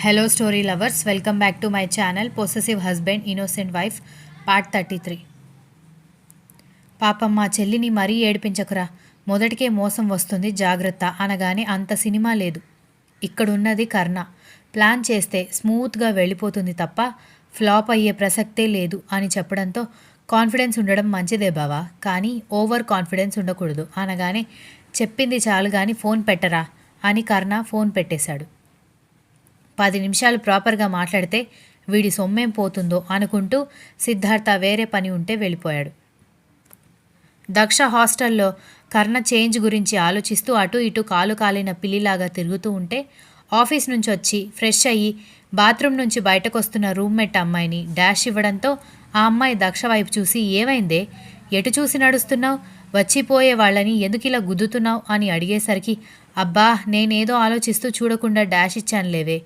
Hello story lovers, welcome back to my channel possessive husband innocent wife part 33. పాపం మా చెల్లిని మరీ ఏడిపించకురా, మొదటికే మోసం వస్తుంది జాగ్రత్త అనగానే అంత సినిమా లేదు. ఇక్కడున్నది కర్ణ. ప్లాన్ చేస్తే స్మూత్గా వెళ్ళిపోతుంది తప్ప ఫ్లాప్ అయ్యే ప్రసక్తే లేదు అని చెప్పడంతో కాన్ఫిడెన్స్ ఉండడం మంచిదే బావా, కానీ ఓవర్ కాన్ఫిడెన్స్ ఉండకూడదు అనగానే చెప్పింది చాలు కానీ ఫోన్ పెట్టరా అని కర్ణ ఫోన్ పెట్టేశాడు. 10 నిమిషాలు ప్రాపర్గా మాట్లాడితే వీడి సొమ్మేం పోతుందో అనుకుంటూ సిద్ధార్థ వేరే పని ఉంటే వెళ్ళిపోయాడు. దక్ష హాస్టల్లో కర్ణ చేంజ్ గురించి ఆలోచిస్తూ అటు ఇటు కాలు కాలిన పిల్లిలాగా తిరుగుతూ ఉంటే ఆఫీస్ నుంచి వచ్చి ఫ్రెష్ అయ్యి బాత్రూమ్ నుంచి బయటకు వస్తున్న రూమ్మేట్ అమ్మాయిని డాష్ ఇవ్వడంతో ఆ అమ్మాయి దక్ష వైపు చూసి ఏమైందే, ఎటు చూసి నడుస్తున్నావు, వచ్చిపోయే వాళ్ళని ఎందుకిలా గుద్దుతున్నావు అని అడిగేసరికి అబ్బా నేనేదో ఆలోచిస్తూ చూడకుండా డాష్ ఇచ్చానులేవే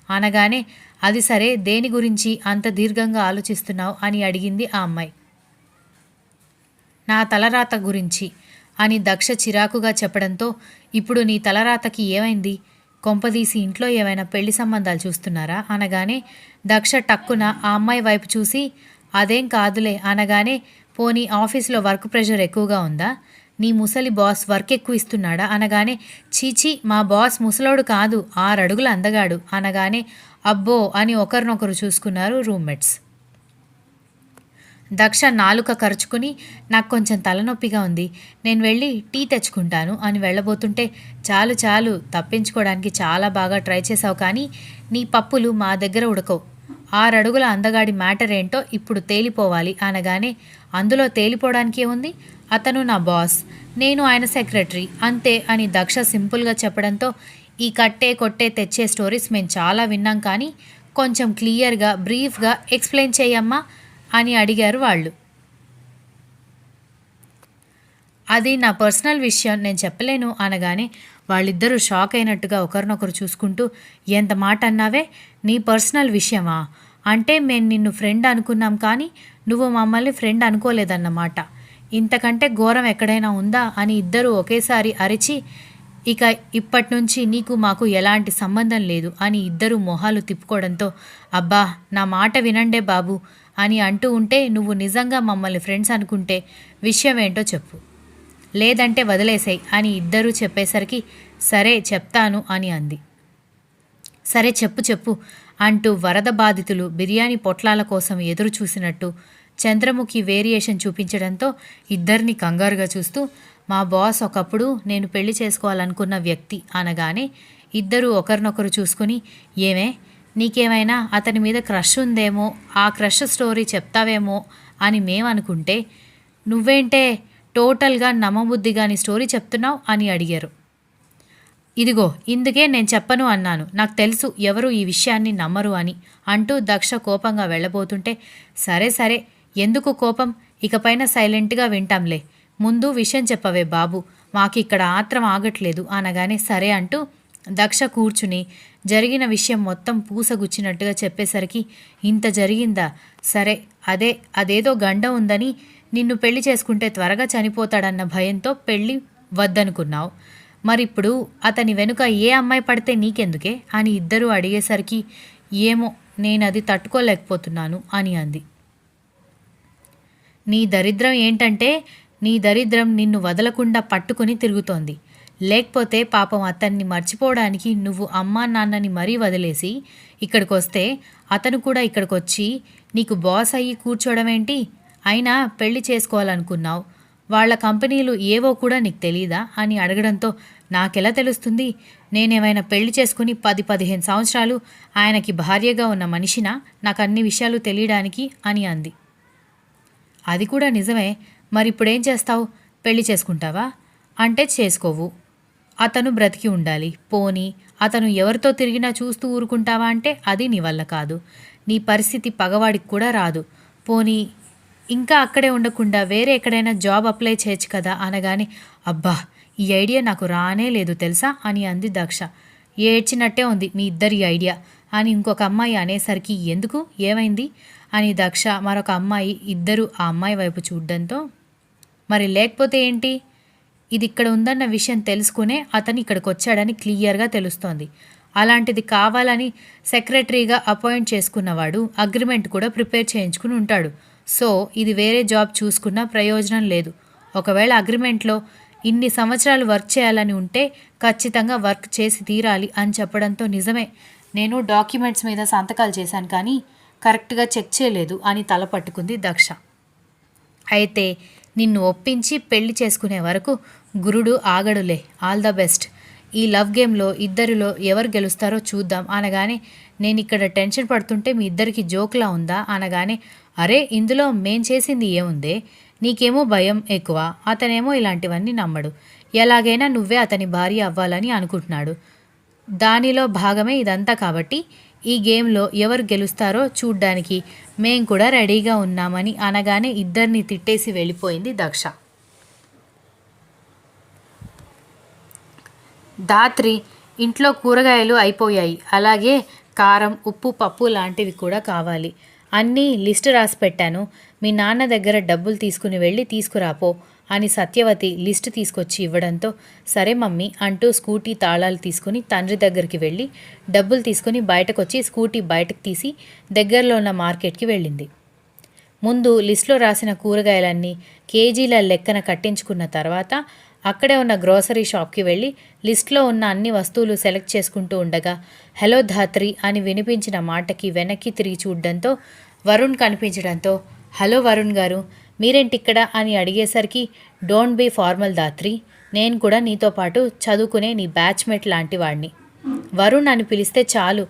అనగానే అది సరే, దేని గురించి అంత దీర్ఘంగా ఆలోచిస్తున్నావు అని అడిగింది ఆ అమ్మాయి. నా తలరాత గురించి అని దక్ష చిరాకుగా చెప్పడంతో ఇప్పుడు నీ తలరాతకి ఏమైంది, కొంపదీసి ఇంట్లో ఏమైనా పెళ్లి సంబంధాలు చూస్తున్నారా అనగానే దక్ష టక్కున ఆ అమ్మాయి వైపు చూసి అదేం కాదులే అనగానే పోనీ ఆఫీస్లో వర్క్ ప్రెషర్ ఎక్కువగా ఉందా, నీ ముసలి బాస్ వర్క్ ఎక్కువ ఇస్తున్నాడా అనగానే చీచీ మా బాస్ ముసలోడు కాదు 6 అడుగుల అందగాడు అనగానే అబ్బో అని ఒకరినొకరు చూసుకున్నారు రూమ్మేట్స్. దక్ష నాలుక ఖర్చుకుని నాకు కొంచెం తలనొప్పిగా ఉంది, నేను వెళ్ళి టీ తెచ్చుకుంటాను అని వెళ్ళబోతుంటే చాలు చాలు, తప్పించుకోవడానికి చాలా బాగా ట్రై చేసావు కానీ నీ పప్పులు మా దగ్గర ఉడకవు, 6 అడుగుల అందగాడి మ్యాటర్ ఏంటో ఇప్పుడు తేలిపోవాలి అనగానే అందులో తేలిపోవడానికి ఏముంది, అతను నా బాస్, నేను ఆయన సెక్రటరీ అంతే అని దక్ష సింపుల్గా చెప్పడంతో ఈ కట్టే కొట్టే తెచ్చే స్టోరీస్ మేము చాలా విన్నాం కానీ కొంచెం క్లియర్గా బ్రీఫ్గా ఎక్స్ప్లెయిన్ చేయమ్మా అని అడిగారు వాళ్ళు. అది నా పర్సనల్ విషయం, నేను చెప్పలేను అనగానే వాళ్ళిద్దరూ షాక్ అయినట్టుగా ఒకరినొకరు చూసుకుంటూ ఎంత మాట అన్నావే, నీ పర్సనల్ విషయమా, అంటే మేము నిన్ను ఫ్రెండ్ అనుకున్నాం కానీ నువ్వు మమ్మల్ని ఫ్రెండ్ అనుకోలేదన్నమాట, ఇంతకంటే ఘోరం ఎక్కడైనా ఉందా అని ఇద్దరూ ఒకేసారి అరిచి ఇక ఇప్పటి నుంచి నీకు మాకు ఎలాంటి సంబంధం లేదు అని ఇద్దరూ మొహాలు తిప్పుకోవడంతో అబ్బా నా మాట వినండే బాబు అని అంటూ ఉంటే నువ్వు నిజంగా మమ్మల్ని ఫ్రెండ్స్ అనుకుంటే విషయం ఏంటో చెప్పు, లేదంటే వదిలేసాయి అని ఇద్దరూ చెప్పేసరికి సరే చెప్తాను అని అంది. సరే చెప్పు చెప్పు అంటూ వరద బాధితులు బిర్యానీ పొట్లాల కోసం ఎదురు చూసినట్టు చంద్రముఖి వేరియేషన్ చూపించడంతో ఇద్దరిని కంగారుగా చూస్తూ మా బాస్ ఒకప్పుడు నేను పెళ్లి చేసుకోవాలనుకున్న వ్యక్తి అనగానే ఇద్దరూ ఒకరినొకరు చూసుకుని ఏమే నీకేమైనా అతని మీద క్రష్ ఉందేమో, ఆ క్రష్ స్టోరీ చెప్తావేమో అని మేమనుకుంటే నువ్వేంటే టోటల్గా నమ్మబుద్ధిగా నీ స్టోరీ చెప్తున్నావు అని అడిగారు. ఇదిగో ఇందుకే నేను చెప్పను అన్నాను, నాకు తెలుసు ఎవరు ఈ విషయాన్ని నమ్మరు అని అంటూ దక్ష కోపంగా వెళ్ళబోతుంటే సరే సరే ఎందుకు కోపం, ఇకపైన సైలెంట్గా వింటాంలే, ముందు విషయం చెప్పవే బాబు, మాకిక్కడ ఆత్రం ఆగట్లేదు అనగానే సరే అంటూ దక్ష కూర్చుని జరిగిన విషయం మొత్తం పూసగుచ్చినట్టుగా చెప్పేసరికి ఇంత జరిగిందా, సరే అదేదో గండం ఉందని నిన్ను పెళ్లి చేసుకుంటే త్వరగా చనిపోతాడన్న భయంతో పెళ్ళి వద్దనుకున్నావు, మరిప్పుడు అతని వెనుక ఏ అమ్మాయి పడితే నీకెందుకే అని ఇద్దరూ అడిగేసరికి ఏమో నేనది తట్టుకోలేకపోతున్నాను అని అంది. నీ దరిద్రం ఏంటంటే నీ దరిద్రం నిన్ను వదలకుండా పట్టుకుని తిరుగుతోంది, లేకపోతే పాపం అతన్ని మర్చిపోవడానికి నువ్వు అమ్మా నాన్నని మరీ వదిలేసి ఇక్కడికొస్తే అతను కూడా ఇక్కడికొచ్చి నీకు బాస్ అయ్యి కూర్చోవడం ఏంటి, అయినా పెళ్లి చేసుకోవాలనుకున్నావు, వాళ్ళ కంపెనీలు ఏవో కూడా నీకు తెలీదా అని అడగడంతో నాకెలా తెలుస్తుంది, నేనేమైనా పెళ్లి చేసుకుని 10-15 సంవత్సరాలు ఆయనకి భార్యగా ఉన్న మనిషినా నాకు అన్ని విషయాలు తెలియడానికి అని అంది. అది కూడా నిజమే, మరిప్పుడేం చేస్తావు, పెళ్లి చేసుకుంటావా అంటే చేసుకోవు, అతను బ్రతికి ఉండాలి, పోనీ అతను ఎవరితో తిరిగినా చూస్తూ ఊరుకుంటావా అంటే అది నీ వల్ల కాదు, నీ పరిస్థితి పగవాడికి కూడా రాదు, పోనీ ఇంకా అక్కడే ఉండకుండా వేరే ఎక్కడైనా జాబ్ అప్లై చేయొచ్చు కదా అనగానే అబ్బా ఈ ఐడియా నాకు రానే లేదు తెలుసా అని అంది దక్ష. ఏడ్చినట్టే ఉంది మీ ఇద్దరి ఐడియా అని ఇంకొక అమ్మాయి అనేసరికి ఎందుకు ఏమైంది అని దక్ష మరొక అమ్మాయి ఇద్దరు ఆ అమ్మాయి వైపు చూడడంతో మరి లేకపోతే ఏంటి, ఇది ఇక్కడ ఉందన్న విషయం తెలుసుకునే అతను ఇక్కడికి వచ్చాడని క్లియర్గా తెలుస్తోంది, అలాంటిది కావాలని సెక్రటరీగా అపాయింట్ చేసుకున్నవాడు అగ్రిమెంట్ కూడా ప్రిపేర్ చేయించుకుని ఉంటాడు. సో ఇది వేరే జాబ్ చూసుకున్నా ప్రయోజనం లేదు. ఒకవేళ అగ్రిమెంట్లో ఇన్ని సంవత్సరాలు వర్క్ చేయాలని ఉంటే ఖచ్చితంగా వర్క్ చేసి తీరాలి అని చెప్పడంతో నిజమే, నేను డాక్యుమెంట్స్ మీద సంతకాలు చేశాను కానీ కరెక్ట్గా చెక్ చేయలేదు అని తల పట్టుకుంది దక్ష. అయితే నిన్ను ఒప్పించి పెళ్లి చేసుకునే వరకు గురుడు ఆగడులే. All the best. ఈ లవ్ గేమ్లో ఇద్దరిలో ఎవరు గెలుస్తారో చూద్దాం అనగానే, నేను ఇక్కడ టెన్షన్ పడుతుంటే మీ ఇద్దరికి జోక్లా ఉందా అనగానే, అరే ఇందులో మేం చేసింది ఏముందే, నీకేమో భయం ఎక్కువ, అతనేమో ఇలాంటివన్నీ నమ్మడు, ఎలాగైనా నువ్వే అతని భార్య అవ్వాలని అనుకుంటున్నాడు, దానిలో భాగమే ఇదంతా. కాబట్టి ఈ గేమ్లో ఎవరు గెలుస్తారో చూడ్డానికి మేం కూడా రెడీగా ఉన్నామని అనగానే ఇద్దరిని తిట్టేసి వెళ్ళిపోయింది దక్ష. ధాత్రి, ఇంట్లో కూరగాయలు అయిపోయాయి, అలాగే కారం, ఉప్పు, పప్పు లాంటివి కూడా కావాలి, అన్నీ లిస్టు రాసి పెట్టాను, మీ నాన్న దగ్గర డబ్బులు తీసుకుని వెళ్ళి తీసుకురాపో అని సత్యవతి లిస్టు తీసుకొచ్చి ఇవ్వడంతో, సరే మమ్మీ అంటూ స్కూటీ తాళాలు తీసుకుని తండ్రి దగ్గరికి వెళ్ళి డబ్బులు తీసుకుని బయటకొచ్చి స్కూటీ బయటకు తీసి దగ్గరలో ఉన్న మార్కెట్కి వెళ్ళింది. ముందు లిస్టులో రాసిన కూరగాయలన్నీ కేజీల లెక్కన కట్టించుకున్న తర్వాత అక్కడే ఉన్న గ్రోసరీ షాప్కి వెళ్ళి లిస్ట్లో ఉన్న అన్ని వస్తువులు సెలెక్ట్ చేసుకుంటూ ఉండగా, హలో ధాత్రి అని వినిపించిన మాటకి వెనక్కి తిరిగి చూడడంతో వరుణ్ కనిపించడంతో, హలో వరుణ్ గారు, మీరేంటిక్కడ అని అడిగేసరికి, డోంట్ బీ ఫార్మల్ ధాత్రి, నేను కూడా నీతో పాటు చదువుకునే నీ బ్యాచ్మేట్ లాంటి వాడిని, వరుణ్ అని పిలిస్తే చాలు,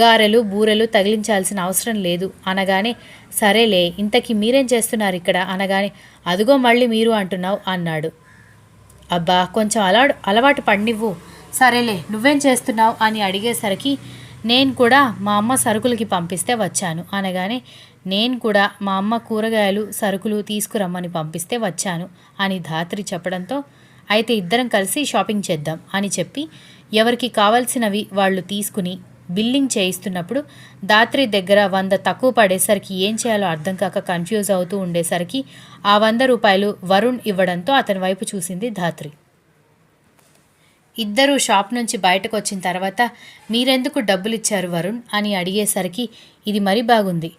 గారెలు బూరెలు తగిలించాల్సిన అవసరం లేదు అనగానే, సరేలే ఇంతకీ మీరేం చేస్తున్నారు ఇక్కడ అనగానే, అదిగో మళ్ళీ మీరు అంటున్నావు అన్నాడు. అబ్బా కొంచెం అలవాటు పడినివ్వు, సరేలే నువ్వేం చేస్తున్నావు అని అడిగేసరికి, నేను కూడా మా అమ్మ సరుకులకి పంపిస్తే వచ్చాను అనగానే, నేను కూడా మా అమ్మ కూరగాయలు సరుకులు తీసుకురమ్మని పంపిస్తే వచ్చాను అని ధాత్రి చెప్పడంతో, అయితే ఇద్దరం కలిసి షాపింగ్ చేద్దాం అని చెప్పి ఎవరికి కావాల్సినవి వాళ్ళు తీసుకుని బిల్లింగ్ చేయిస్తున్నప్పుడు ధాత్రి దగ్గర 100 తక్కువ పడేసరికి ఏం చేయాలో అర్థం కాక కన్ఫ్యూజ్ అవుతూ ఉండేసరికి ఆ 100 రూపాయలు వరుణ్ ఇవ్వడంతో అతని వైపు చూసింది ధాత్రి. ఇద్దరూ షాప్ నుంచి బయటకు వచ్చిన తర్వాత, మీరెందుకు డబ్బులు ఇచ్చారు వరుణ్ అని అడిగేసరికి, ఇది మరీ బాగుంది,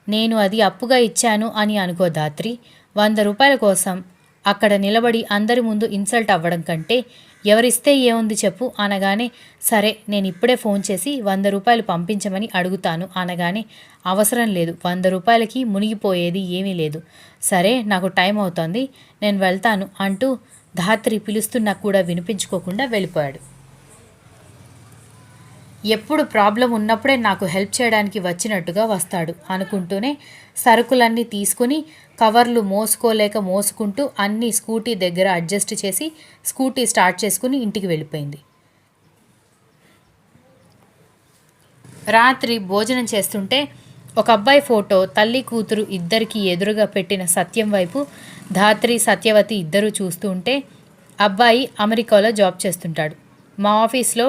నేను అది అప్పుగా ఇచ్చాను అని అనుకో ధాత్రి, 100 రూపాయల కోసం అక్కడ నిలబడి అందరి ముందు ఇన్సల్ట్ అవ్వడం కంటే ఎవరిస్తే ఏముంది చెప్పు అనగానే, సరే నేను ఇప్పుడే ఫోన్ చేసి 100 రూపాయలు పంపించమని అడుగుతాను అనగానే, అవసరం లేదు, 100 రూపాయలకి మునిగిపోయేది ఏమీ లేదు, సరే నాకు టైం అవుతోంది నేను వెళ్తాను అంటూ ధాత్రి పిలుస్తున్నా కూడా వినిపించుకోకుండా వెళ్ళిపోయాడు. ఎప్పుడు ప్రాబ్లం ఉన్నప్పుడే నాకు హెల్ప్ చేయడానికి వచ్చినట్టుగా వస్తాడు అనుకుంటూనే సరుకులన్నీ తీసుకుని కవర్లు మోసుకుంటూ అన్నీ స్కూటీ దగ్గర అడ్జస్ట్ చేసి స్కూటీ స్టార్ట్ చేసుకుని ఇంటికి వెళ్ళిపోయింది. రాత్రి భోజనం చేస్తుంటే ఒక అబ్బాయి ఫోటో తల్లి కూతురు ఇద్దరికి ఎదురుగా పెట్టిన సత్యం వైపు ధాత్రి సత్యవతి ఇద్దరూ చూస్తూ ఉంటే, అబ్బాయి అమెరికాలో జాబ్ చేస్తుంటాడు, మా ఆఫీస్లో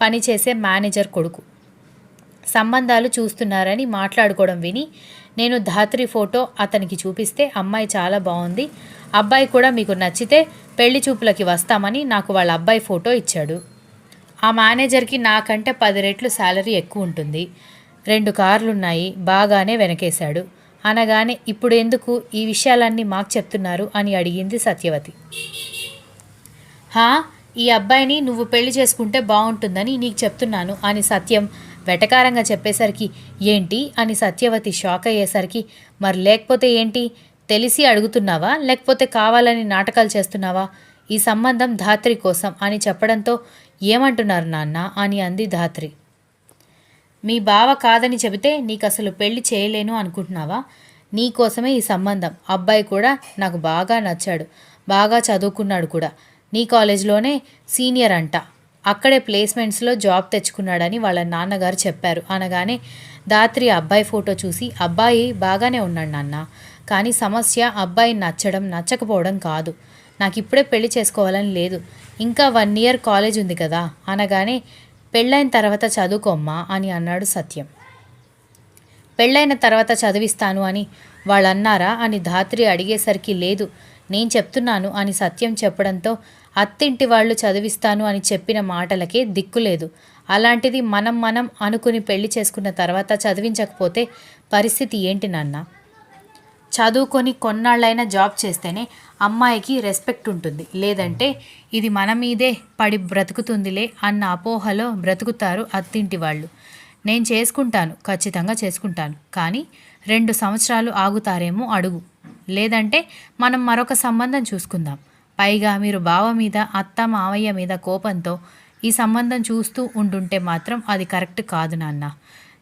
పనిచేసే మేనేజర్ కొడుకు, సంబంధాలు చూస్తున్నారని మాట్లాడుకోవడం విని నేను ధాత్రి ఫోటో అతనికి చూపిస్తే, అమ్మాయి చాలా బాగుంది, అబ్బాయి కూడా మీకు నచ్చితే పెళ్లి చూపులకి వస్తామని నాకు వాళ్ళ అబ్బాయి ఫోటో ఇచ్చాడు, ఆ మేనేజర్కి నాకంటే 10 రెట్లు శాలరీ ఎక్కువ ఉంటుంది, 2 కార్లున్నాయి, బాగానే వెనకేశాడు అనగానే, ఇప్పుడు ఎందుకు ఈ విషయాలన్నీ మాకు చెప్తున్నారు అని అడిగింది సత్యవతి. ఈ అబ్బాయిని నువ్వు పెళ్లి చేసుకుంటే బాగుంటుందని నీకు చెప్తున్నాను అని సత్యం వెటకారంగా చెప్పేసరికి, ఏంటి అని సత్యవతి షాక్ అయ్యేసరికి, మరి లేకపోతే ఏంటి, తెలిసి అడుగుతున్నావా లేకపోతే కావాలని నాటకాలు చేస్తున్నావా, ఈ సంబంధం ధాత్రి కోసం అని చెప్పడంతో, ఏమంటున్నారు నాన్న అని అంది ధాత్రి. మీ బావ కాదని చెబితే నీకు అసలు పెళ్లి చేయలేను అనుకుంటున్నావా, నీ కోసమే ఈ సంబంధం, అబ్బాయి కూడా నాకు బాగా నచ్చాడు, బాగా చదువుకున్నాడు కూడా, నీ కాలేజ్లోనే సీనియర్ అంట, అక్కడే ప్లేస్మెంట్స్లో జాబ్ తెచ్చుకున్నాడని వాళ్ళ నాన్నగారు చెప్పారు అనగానే, ధాత్రి అబ్బాయి ఫోటో చూసి, అబ్బాయి బాగానే ఉన్నాడు నాన్న, కానీ సమస్య అబ్బాయి నచ్చడం నచ్చకపోవడం కాదు, నాకు ఇప్పుడే పెళ్లి చేసుకోవాలని లేదు, ఇంకా 1 ఇయర్ కాలేజ్ ఉంది కదా అనగానే, పెళ్ళైన తర్వాత చదువుకోమ్మా అని అన్నాడు సత్యం. పెళ్ళైన తర్వాత చదివిస్తాను అని వాళ్ళు అన్నారా అని ధాత్రి అడిగేసరికి, లేదు నేను చెప్తున్నాను అని సత్యం చెప్పడంతో, అత్తింటి వాళ్ళు చదివిస్తాను అని చెప్పిన మాటలకే దిక్కులేదు, అలాంటిది మనం అనుకుని పెళ్లి చేసుకున్న తర్వాత చదివించకపోతే పరిస్థితి ఏంటి నాన్న? చదువుకొని కొన్నాళ్ళైనా జాబ్ చేస్తేనే అమ్మాయికి రెస్పెక్ట్ ఉంటుంది. లేదంటే ఇది మన మీదే పడి బ్రతుకుతుందిలే అన్న అపోహలో బ్రతుకుతారు అత్తింటి వాళ్ళు. నేను చేసుకుంటాను, ఖచ్చితంగా చేసుకుంటాను. కానీ 2 సంవత్సరాలు ఆగుతారేమో అడుగు. లేదంటే మనం మరొక సంబంధం చూసుకుందాం. పైగా మీరు బావ మీద, అత్త మావయ్య మీద కోపంతో ఈ సంబంధం చూస్తూ ఉండుంటే మాత్రం అది కరెక్ట్ కాదు నాన్న.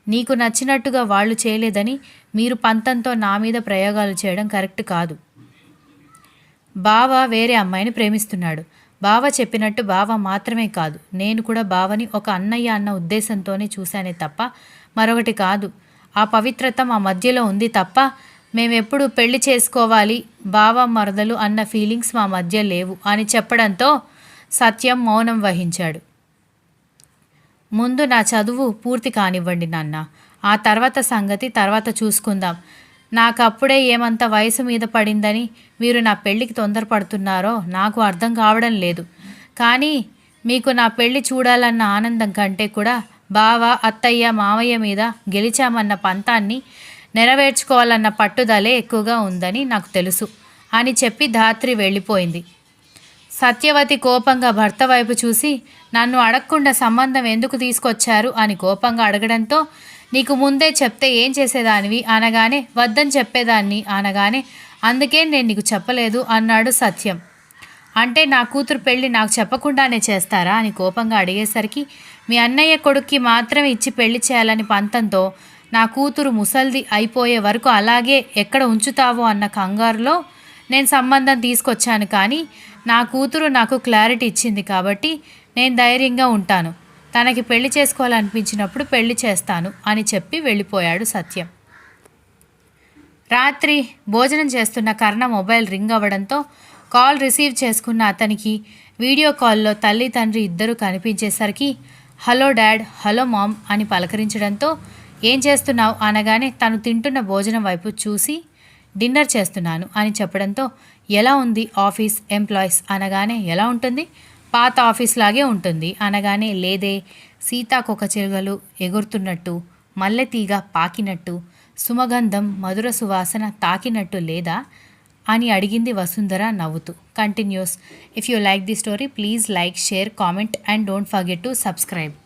నీకు నచ్చినట్టుగా వాళ్ళు చేయలేదని మీరు పంతంతో నా మీద ప్రయోగాలు చేయడం కరెక్ట్ కాదు. బావ వేరే అమ్మాయిని ప్రేమిస్తున్నాడు. బావ చెప్పినట్టు బావ మాత్రమే కాదు, నేను కూడా బావని ఒక అన్నయ్య అన్న ఉద్దేశంతోనే చూశానే తప్ప మరొకటి కాదు. ఆ పవిత్రత మా మధ్యలో ఉంది తప్ప మేమెప్పుడు పెళ్లి చేసుకోవాలి బావ మరదలు అన్న ఫీలింగ్స్ మా మధ్య లేవు అని చెప్పడంతో సత్యం మౌనం వహించాడు. ముందు నా చదువు పూర్తి కానివ్వండి నాన్న, ఆ తర్వాత సంగతి తర్వాత చూసుకుందాం. నాకప్పుడే ఏమంత వయసు మీద పడిందని మీరు నా పెళ్ళికి తొందరపడుతున్నారో నాకు అర్థం కావడం లేదు. కానీ మీకు నా పెళ్ళి చూడాలన్న ఆనందం కంటే కూడా బావ, అత్తయ్య, మావయ్య మీద గెలిచామన్న పంతాన్ని నెరవేర్చుకోవాలన్న పట్టుదలే ఎక్కువగా ఉందని నాకు తెలుసు అని చెప్పి ధాత్రి వెళ్ళిపోయింది. సత్యవతి కోపంగా భర్త వైపు చూసి, నన్ను అడగకుండా సంబంధం ఎందుకు తీసుకొచ్చారు అని కోపంగా అడగడంతో, నీకు ముందే చెప్తే ఏం చేసేదానివి అనగానే, వద్దని చెప్పేదాన్ని అనగానే, అందుకే నేను నీకు చెప్పలేదు అన్నాడు సత్యం. అంటే నా కూతురు పెళ్ళి నాకు చెప్పకుండానే చేస్తారా అని కోపంగా అడిగేసరికి, మీ అన్నయ్య కొడుక్కి మాత్రమే ఇచ్చి పెళ్లి చేయాలని పంతంతో నా కూతురు ముసల్ది అయిపోయే వరకు అలాగే ఎక్కడ ఉంచుతావో అన్న కంగారులో నేను సంబంధం తీసుకొచ్చాను. కానీ నా కూతురు నాకు క్లారిటీ ఇచ్చింది కాబట్టి నేను ధైర్యంగా ఉంటాను. తనకి పెళ్లి చేసుకోవాలనిపించినప్పుడు పెళ్లి చేస్తాను అని చెప్పి వెళ్ళిపోయాడు సత్యం. రాత్రి భోజనం చేస్తున్న కర్ణ మొబైల్ రింగ్ అవ్వడంతో కాల్ రిసీవ్ చేసుకున్న అతనికి వీడియో కాల్లో తల్లి తండ్రి ఇద్దరు కనిపించేసరికి హలో డాడ్, హలో మామ్ అని పలకరించడంతో ఏం చేస్తున్నావు అనగానే తను తింటున్న భోజనం వైపు చూసి డిన్నర్ చేస్తున్నాను అని చెప్పడంతో ఎలా ఉంది ఆఫీస్, ఎంప్లాయీస్ అనగానే ఎలా ఉంటుంది, పాత ఆఫీస్ లాగే ఉంటుంది అనగానే లేదే, సీతాకొక చిలుకలు ఎగురుతున్నట్టు, మల్లెతీగ పాకినట్టు, సుమగంధం మధుర సువాసన తాకినట్టు లేదా అని అడిగింది వసుంధర నవ్వుతూ. Continuous. If you like the story please like, share, comment and don't forget to subscribe.